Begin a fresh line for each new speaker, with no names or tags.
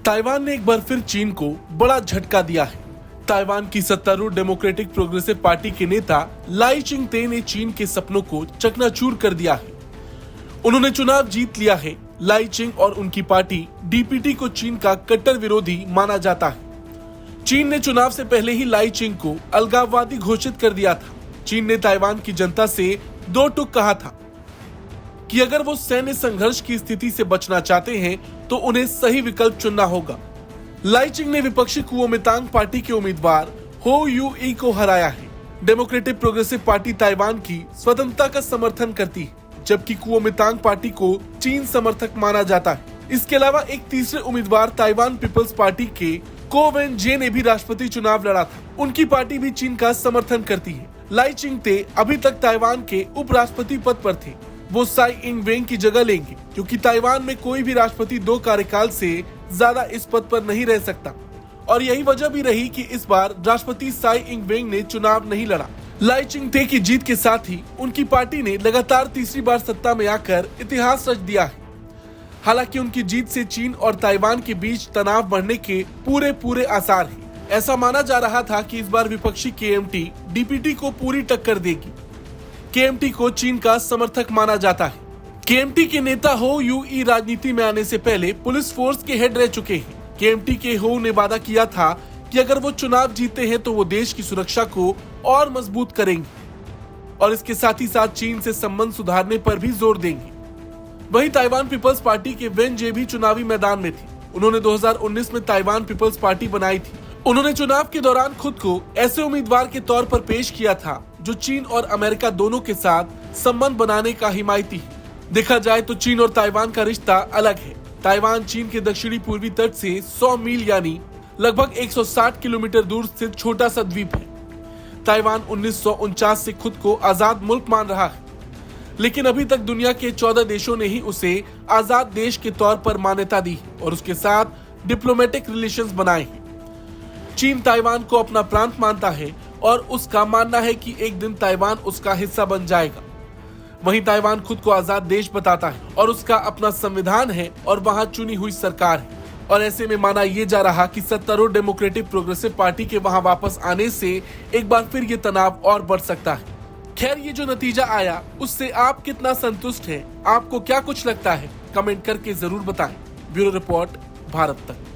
Taiwan ने एक बार फिर चीन को बड़ा झटका दिया है। ताइवान की सत्तारूढ़ डेमोक्रेटिक प्रोग्रेसिव पार्टी के नेता लाई चिंगते ने चीन के सपनों को चकनाचूर कर दिया है। उन्होंने चुनाव जीत लिया है। लाई चिंग और उनकी पार्टी डीपीटी को चीन का कट्टर विरोधी माना जाता है। चीन ने चुनाव से पहले ही लाई चिंग को अलगाववादी घोषित कर दिया था। चीन ने ताइवान की जनता से दो टूक कहा था कि अगर वो सैन्य संघर्ष की स्थिति से बचना चाहते हैं तो उन्हें सही विकल्प चुनना होगा। लाई चिंग ने विपक्षी कुओमिंतांग पार्टी के उम्मीदवार हो यूई को हराया है। डेमोक्रेटिक प्रोग्रेसिव पार्टी ताइवान की स्वतंत्रता का समर्थन करती है, जबकि कुओमिंतांग पार्टी को चीन समर्थक माना जाता है। इसके अलावा एक तीसरे उम्मीदवार ताइवान पीपल्स पार्टी के को वेन जे ने भी राष्ट्रपति चुनाव लड़ा था। उनकी पार्टी भी चीन का समर्थन करती है। लाई चिंगते अभी तक ताइवान के उपराष्ट्रपति पद पर थे। वो साई इंग वेंग की जगह लेंगे, क्योंकि ताइवान में कोई भी राष्ट्रपति 2 कार्यकाल से ज्यादा इस पद पर नहीं रह सकता, और यही वजह भी रही कि इस बार राष्ट्रपति साई इंग वेंग ने चुनाव नहीं लड़ा। लाई चिंगते की जीत के साथ ही उनकी पार्टी ने लगातार तीसरी बार सत्ता में आकर इतिहास रच दिया है। हालांकि उनकी जीत से चीन और ताइवान के बीच तनाव बढ़ने के पूरे आसार हैं। ऐसा माना जा रहा था कि इस बार विपक्षी केएमटी डीपीटी को पूरी टक्कर देगी। केएमटी को चीन का समर्थक माना जाता है। केएमटी के नेता हो यूई राजनीति में आने से पहले पुलिस फोर्स के हेड रह चुके हैं। केएमटी के हो ने वादा किया था कि अगर वो चुनाव जीते हैं तो वो देश की सुरक्षा को और मजबूत करेंगे और इसके साथ ही साथ चीन से संबंध सुधारने पर भी जोर देंगे। वहीं ताइवान पीपल्स पार्टी के वेन जे भी चुनावी मैदान में थे। उन्होंने 2019 में ताइवान पीपल्स पार्टी बनाई थी। उन्होंने चुनाव के दौरान खुद को ऐसे उम्मीदवार के तौर पर पेश किया था जो चीन और अमेरिका दोनों के साथ संबंध बनाने का हिमायती है। देखा जाए तो चीन और ताइवान का रिश्ता अलग है। ताइवान चीन के दक्षिणी पूर्वी तट से 100 मील यानी लगभग 160 किलोमीटर दूर स्थित छोटा सा द्वीप है। ताइवान 1949 से खुद को आजाद मुल्क मान रहा है, लेकिन अभी तक दुनिया के 14 देशों ने ही उसे आजाद देश के तौर पर मान्यता दी और उसके साथ डिप्लोमेटिक रिलेशंस बनाए हैं। चीन ताइवान को अपना प्रांत मानता है और उसका मानना है कि एक दिन ताइवान उसका हिस्सा बन जाएगा। वहीं ताइवान खुद को आजाद देश बताता है और उसका अपना संविधान है और वहां चुनी हुई सरकार है। और ऐसे में माना यह जा रहा कि सत्तारूढ़ डेमोक्रेटिक प्रोग्रेसिव पार्टी के वहां वापस आने से एक बार फिर ये तनाव और बढ़ सकता है। खैर, ये जो नतीजा आया उससे आप कितना संतुष्ट हैं? आपको क्या कुछ लगता है? कमेंट करके जरूर बताएं। ब्यूरो रिपोर्ट, भारत तक।